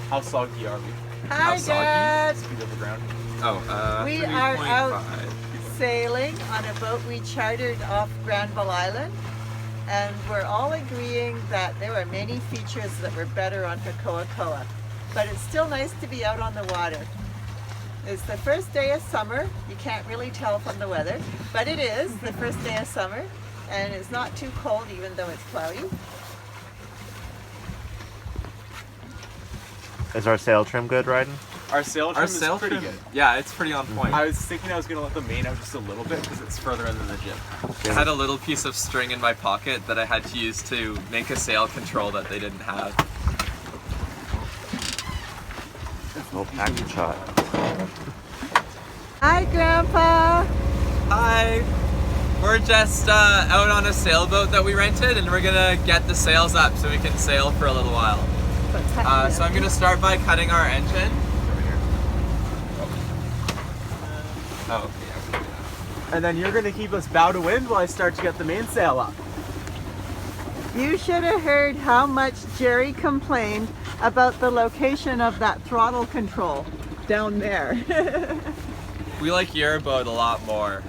How soggy are we? Hi, Dad. Speed of the ground. We are out sailing on a boat we chartered off Granville Island, and we're all agreeing that there are many features that were better on Hikoakoa, but it's still nice to be out on the water. It's the first day of summer. You can't really tell from the weather, but it is the first day of summer, and it's not too cold even though it's cloudy. Is our sail trim good, Ryden? Our sail trim is pretty good. Yeah, it's pretty on point. I was thinking I was going to let the main out just a little bit because it's further in than the jib. I had a little piece of string in my pocket that I had to use to make a sail control that they didn't have. Oh, package shot. Hi, Grandpa. Hi! We're just out on a sailboat that we rented, and we're gonna get the sails up so we can sail for a little while. So I'm gonna start by cutting our engine. Over here. Oh, okay. And then you're going to keep us bow to wind while I start to get the mainsail up. You should have heard how much Jerry complained about the location of that throttle control down there. We like your boat a lot more,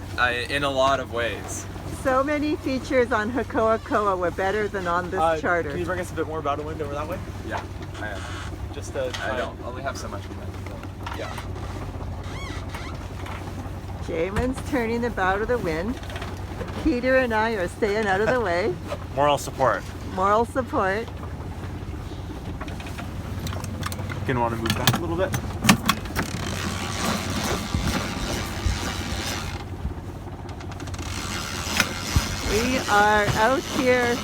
in a lot of ways. So many features on Hikoakoa were better than on this charter. Can you bring us a bit more bow to wind over that way? Yeah, I am. Just I don't only have so much wind. Yeah. Jamin's turning the bow to the wind. Peter and I are staying out of the way. Moral support. Moral support. Gonna want to move back a little bit. We are out here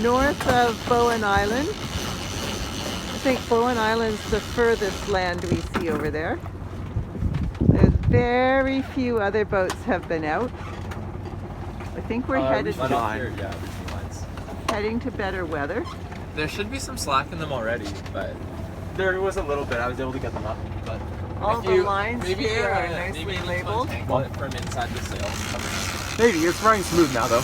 north of Bowen Island. I think Bowen Island's the furthest land we see over there. There's very few other boats have been out. I think we're headed heading to better weather. There should be some slack in them already, but There was a little bit. I was able to get them up, but All the lines here are nicely labeled. Angle it from inside the sails. maybe it's running smooth now, though.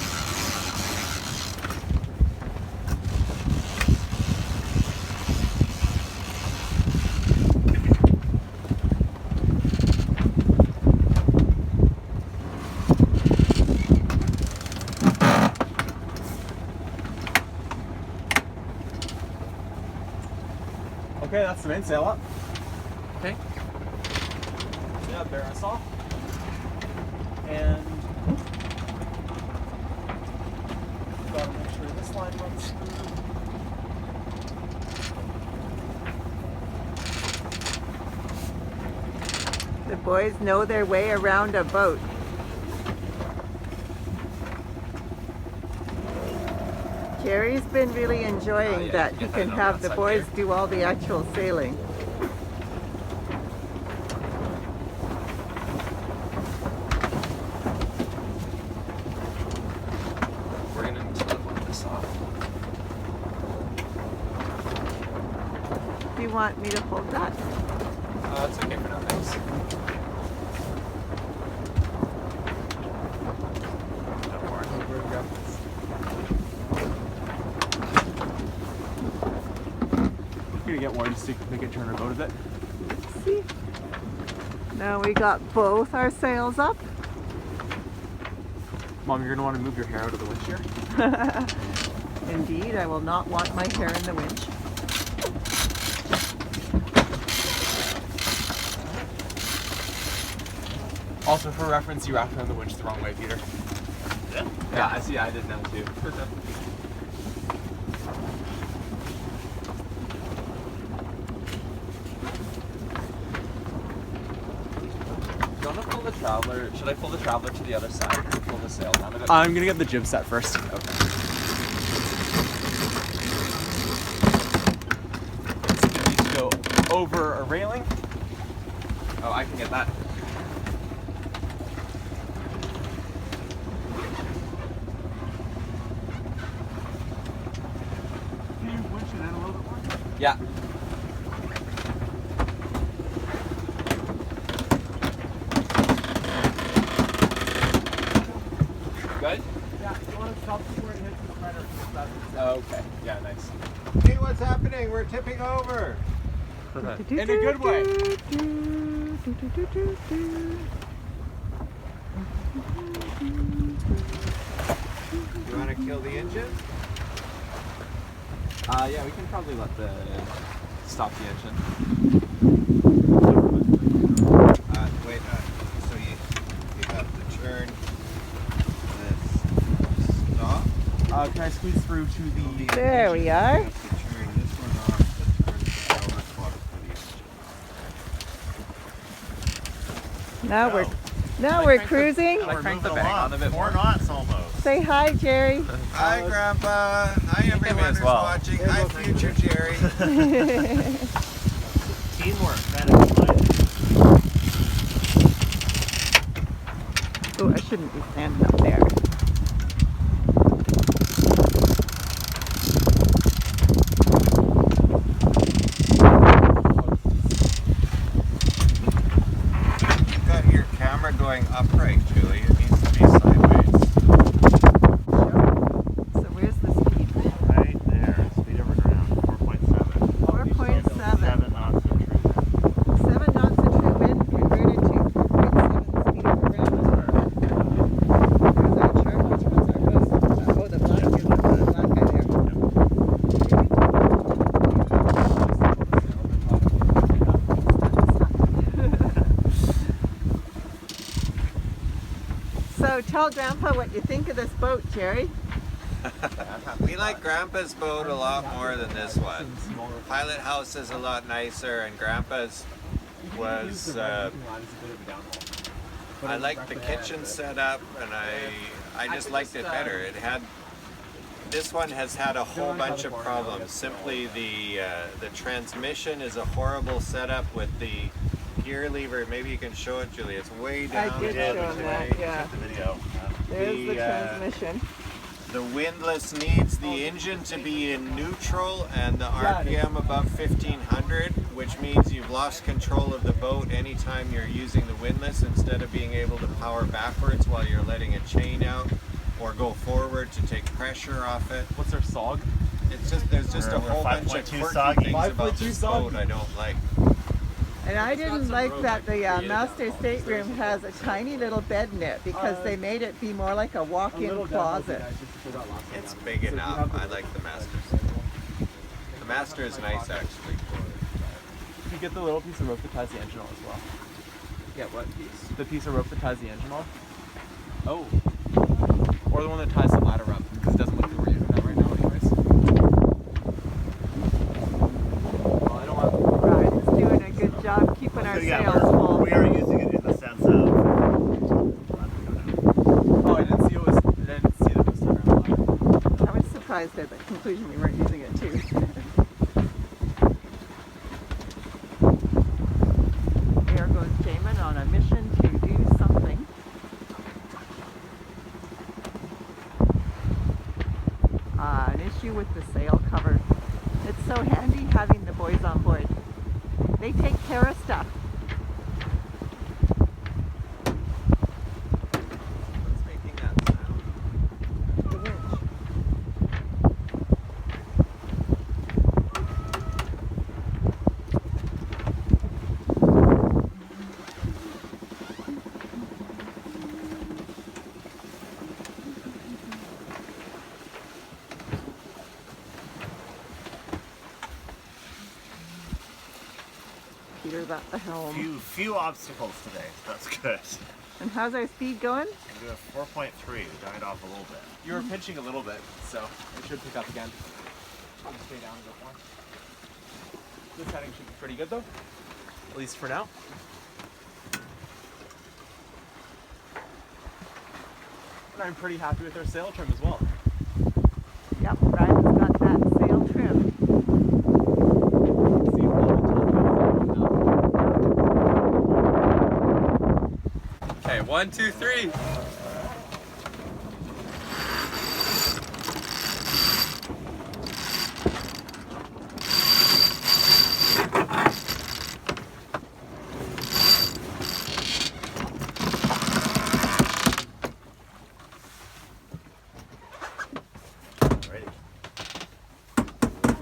Okay, that's the mainsail up. Okay. Yeah, bear us off. And gotta make sure this line runs through. The boys know their way around a boat. Jerry's been really enjoying that he can have the boys do all the actual sailing. We're gonna need to let this off. Do you want me to hold that? It's okay for now, thanks. I'm gonna get one just to make it turn our boat a bit. See? Now we got both our sails up. Mom, you're gonna want to move your hair out of the winch here. Indeed, I will not want my hair in the winch. Also, for reference, you wrapped around the winch the wrong way, Peter. Yeah? Yeah, I see. I did now too. Do you want to pull the traveler? Should I pull the traveler to the other side and pull the sail down a bit? I'm gonna get the jib set first. Okay. So you need to go over a railing. Oh, I can get that. Can you winch it in a little bit more? Yeah. Good? Yeah, you want to stop before it hits the center. Oh, okay. Yeah, nice. Hey, what's happening? We're tipping over. In a good way. You want to kill the engine? Yeah, we can probably stop the engine. Wait, so you have to turn this stop. Can I squeeze through to the... There we are. You have to turn this one off to turn the power clock for the engine. Now we're cruising. We're crank the moving bag along. on a bit 4 more. knots almost. Say hi, Jerry. Hi, Grandpa. Hi, everyone as who's well. watching. Hi, future Jerry. Teamwork, that is fine. Oh, I shouldn't be standing up there. You've got your camera going upright, Julie. It needs to be sideways. So where's the speed? Right there, speed over ground, 4.7. 4.7. 7 knots of true. 7 knots of true wind converted to 4.7 speed over ground. Where's our chart? Which one's our coast? Oh, the black is the black guy there. So tell Grandpa what you think of this boat, Jerry. We like Grandpa's boat a lot more than this one. Pilot House is a lot nicer, and Grandpa's was. I liked the kitchen setup, and I just liked it better. It had. This one has had a whole bunch of problems. Simply the transmission is a horrible setup with the gear lever. Maybe you can show it, Julie. It's way down. I did show him that, yeah. The video. There's the transmission. The windlass needs the engine to be in neutral and the RPM above 1500, which means you've lost control of the boat anytime you're using the windlass instead of being able to power backwards while you're letting a chain out or go forward to take pressure off it. What's our SOG? It's just there's just a We're whole bunch of 5.2 quirky soggy. things about 5.2 this soggy. boat I don't like. And I didn't like that the master stateroom has a tiny little bed in it because they made it be more like a walk-in closet. It's big enough. I like the Master. The Master is nice actually. You could get the little piece of rope that ties the engine on as well. Get what piece? The piece of rope that ties the engine on. Oh. Or the one that ties the ladder up, because it doesn't look like we're using that right now anyways. Well, I don't want... Ryan's doing a good job keeping our Yeah, sails full. we are using it in the sense of. Oh, I didn't see that it was turned around. I was surprised at the conclusion we weren't using it too. There goes Jamin on a mission to do something. An issue with the sail cover. It's so handy having the boys on board. They take care of stuff. What's making that sound? The winch. Peter's at the helm. Few obstacles today. That's good. And how's our speed going? I'm doing 4.3. We died off a little bit. You were pinching a little bit, so it should pick up again. I'll just stay down a bit more. This heading should be pretty good though, at least for now. And I'm pretty happy with our sail trim as well. Yep, Ryan's got that sail trim. See all the top. Okay, 1, 2, 3.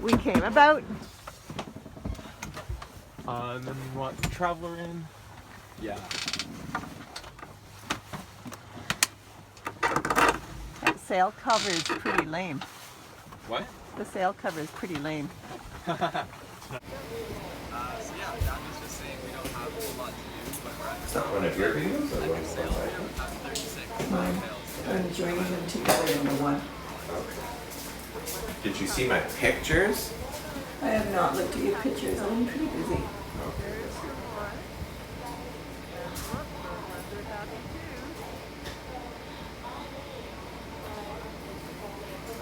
We about? And then we want the traveler in. Yeah. That sail cover is pretty lame. What? The sail cover is pretty lame. So yeah, Dad was just saying we don't have a whole lot to do, but we're at Is that one of your videos or under one sail. of We have 36 Mine. sails. I'm joining them together into one. Okay. Did you see my pictures? I have not looked at your pictures. I'm pretty busy.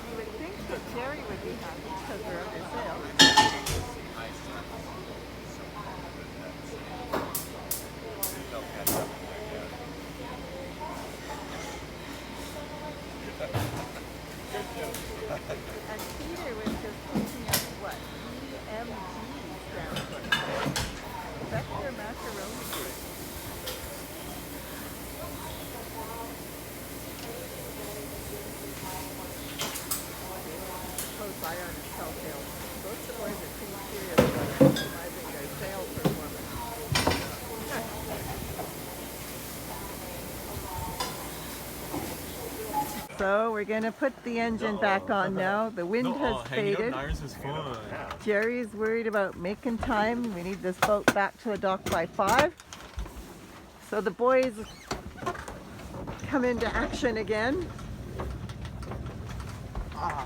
You would think that Jerry would be happy because we're under sail. And Peter was just looking at what EMG stands for. Vector macaroni group. Close eye on his telltale. Both the boys are pretty serious about optimizing their sail performance. So we're gonna put the engine back on now. The wind has faded. Is fun. Jerry's worried about making time. We need this boat back to the dock by 5. So the boys come into action again. I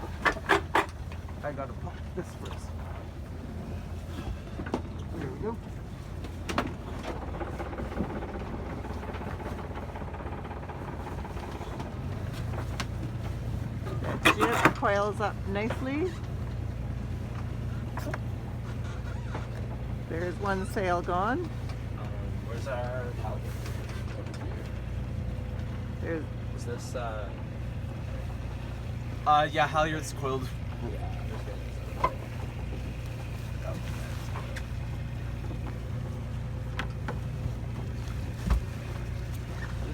gotta pop this first. There we go. Jib coils up nicely. There's one sail gone. Where's our halyard? There's Is this yeah, halyard's coiled. This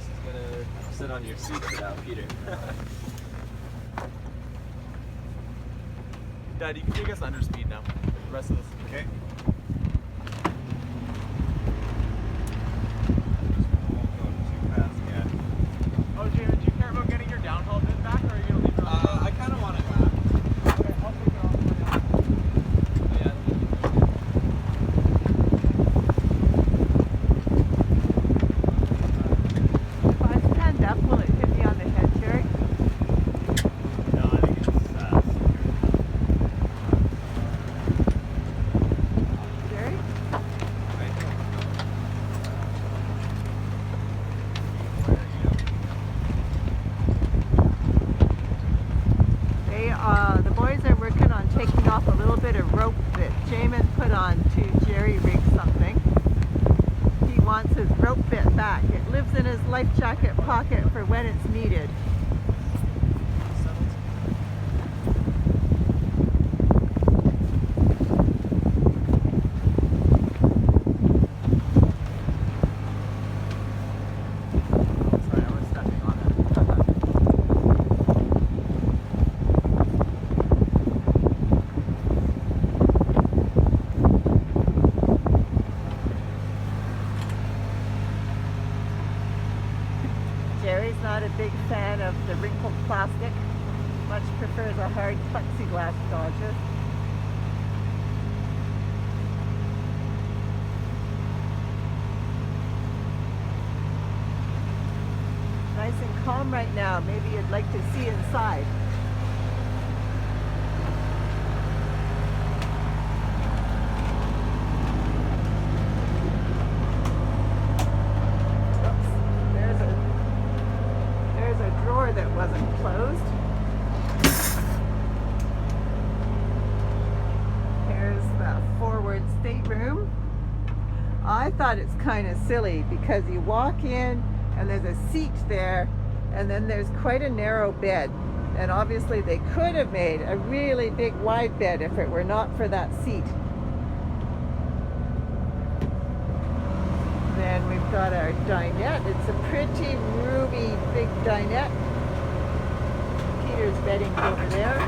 is gonna sit on your seat for now, Peter. Dad, you can take us under speed now. The rest of this. Okay. Oh, James, do you care about getting your downhaul bit back, or are you gonna leave it on? I kind of want it back. Okay, I'll take it off for you. Yeah. If I stand up, will it hit me on the head, Jerry? No, I think it's Jerry? The boys are working on taking off a little bit of rope that Jamin put on to jerry rig something. He wants his rope bit back. It lives in his life jacket pocket for when it's needed. Sorry, I was stepping on it. Jerry's not a big fan of the wrinkled plastic, much prefers a hard plexiglass dodger. Nice and calm right now. Maybe you'd like to see inside. Oops. There's a drawer that wasn't closed. Here's the forward stateroom. I thought it's kind of silly because you walk in and there's a seat there, and then there's quite a narrow bed. And obviously they could have made a really big wide bed if it were not for that seat. Then we've got our dinette. It's a pretty roomy big dinette. Peter's bedding over there.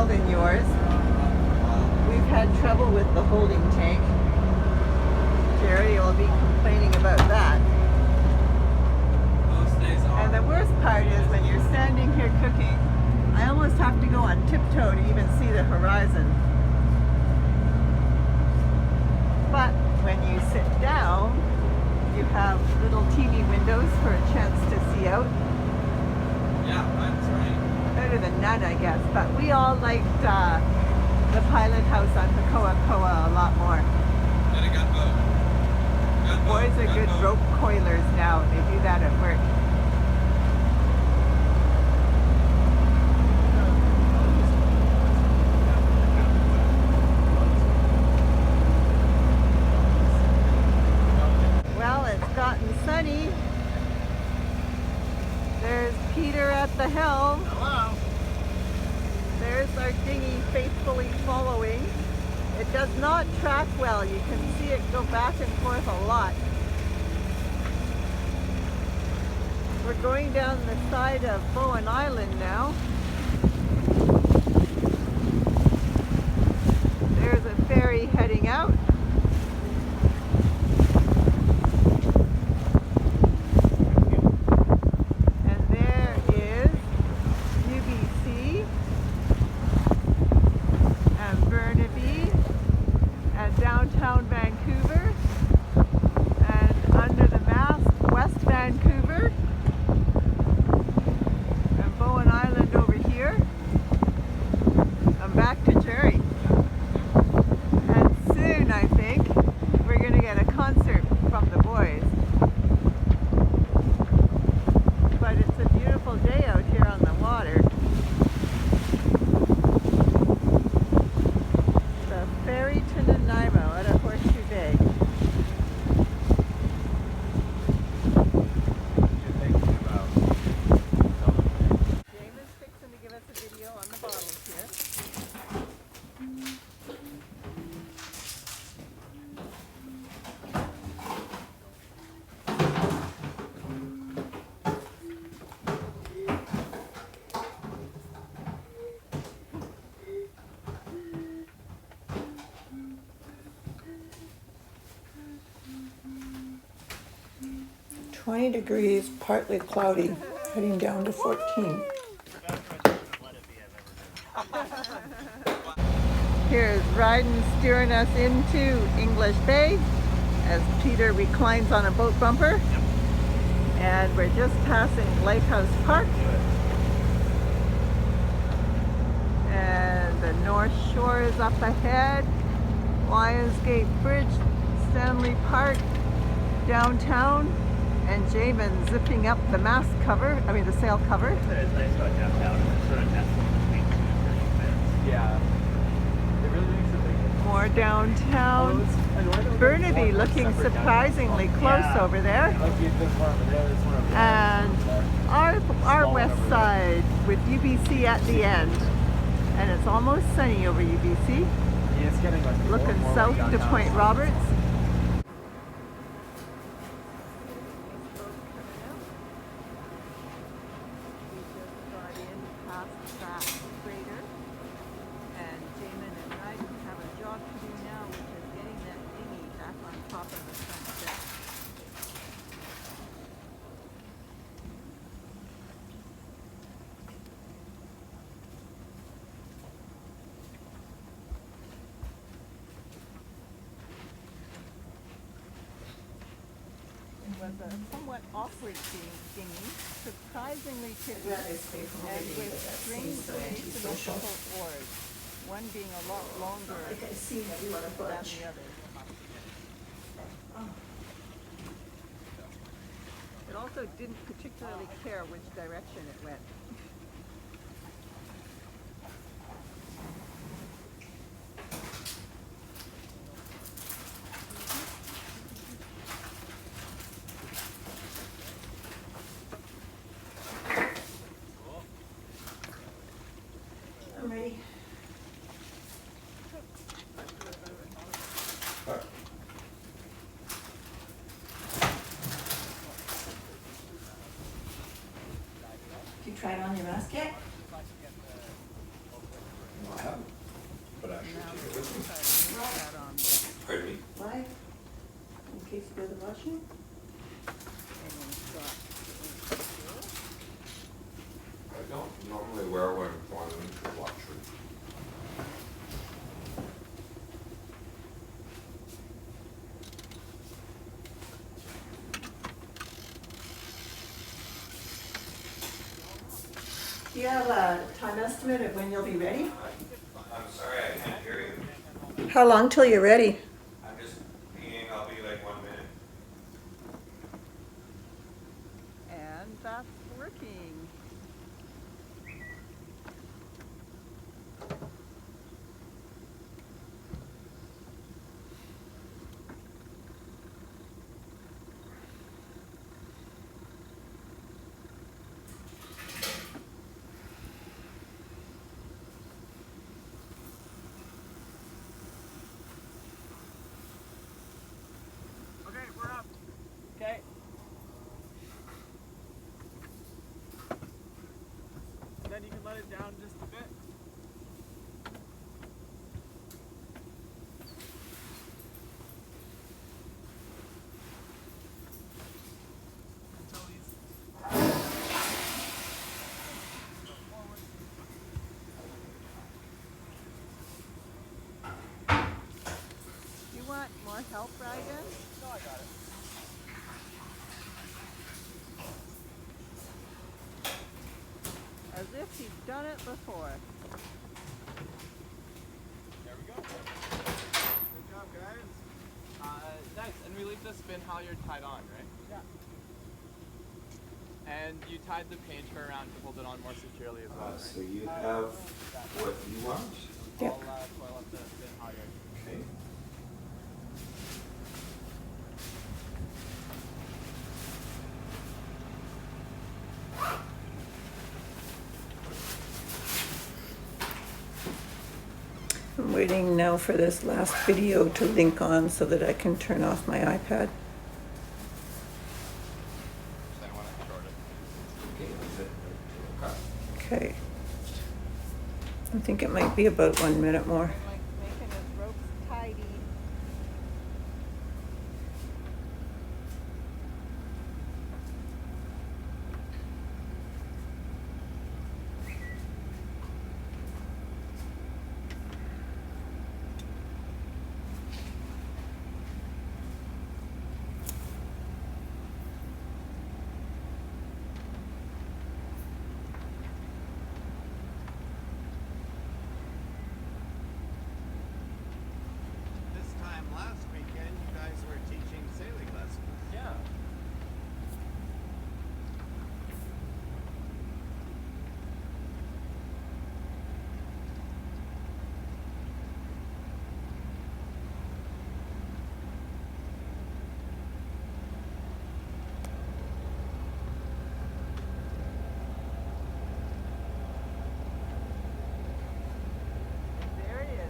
well than yours. We've had trouble with the holding tank. Jerry will be complaining about that. Most days are. And the worst part is when you're standing here cooking, I almost have to go on tiptoe to even see the horizon. But when you sit down, you have little teeny windows for a chance to see out. Yeah, that's right. Better than none, I guess. But we all liked the pilot house on Koa a lot more. Get a gunboat. Boys are good rope coilers now. They do that at work. Well, it's gotten sunny. There's Peter at the helm. Hello. There's our dinghy faithfully following. It does not track well. You can see it go back and forth a lot. We're going down the side of Bowen Island now. There's a ferry heading out. And there is UBC and Burnaby and downtown Vancouver and under the mast West Vancouver and Bowen Island over here. I'm back to Jerry. And soon I think we're going to get a concert from the boys. But it's a beautiful day out here on the water. The ferry to Nanaimo out of Horseshoe Bay. James is fixing to give us a video on the bottles here. degrees, partly cloudy, heading down to 14. Here's Ryden steering us into English Bay as Peter reclines on a boat bumper. And we're just passing Lighthouse Park. And the North Shore is up ahead. Lionsgate Bridge, Stanley Park, downtown, and Jamin zipping up the mast cover, the sail cover. It's nice about downtown. It's sort of nestled between two different events. Yeah. It really makes it big. More downtown. Burnaby looking surprisingly close over there. Like this one over there, this one over there. And our west side with UBC at the end. And it's almost sunny over UBC. Yeah, it's getting like Looking more south to downtown. Point Roberts. Was a somewhat awkward dinghy, surprisingly pretty, and with strangely asymmetrical oars, one being a lot longer than the other. It also didn't particularly care which direction it went. I'm ready. You try it on your washing. I don't normally wear one going into luxury. Do you have a time estimate of when you'll be ready? I'm sorry, I can't hear you. How long till you're ready? I'm just peeing, I'll be like 1 minute. And that's working. Okay, we're up. Okay. Then you can let it down just a bit. Until these You want more help, Ryan? No, I got it. As if he's done it before. There we go. Good job, guys. Nice. And we leave the spin halyard tied on, right? Yeah. And you tied the painter around to hold it on more securely as well, right? So you have what you want? Yep. I'll coil up the spin halyard. Okay. I'm waiting now for this last video to link on so that I can turn off my iPad. Okay, is it cut? Okay. I think it might be about 1 minute more. Like making his ropes tidy. This time last weekend, you guys were teaching sailing lessons. Yeah. There he is.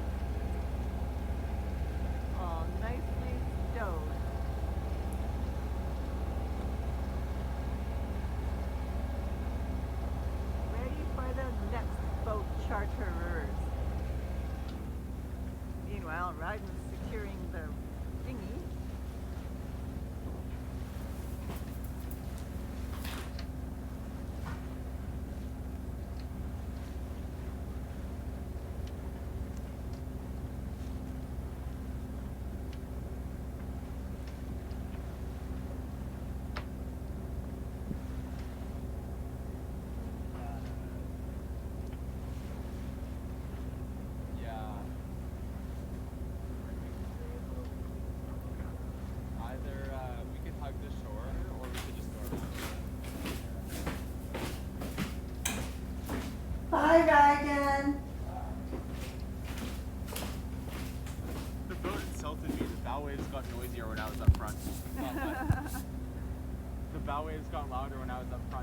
All nicely stowed. Ready for the next boat charterers. Meanwhile, Ryden's securing the dinghy. Yeah. Either we could hug the shore or we could just go around. Hi, Ryan. The boat insulted me. The bow waves got noisier when I was up front. The bow waves got louder when I was up front.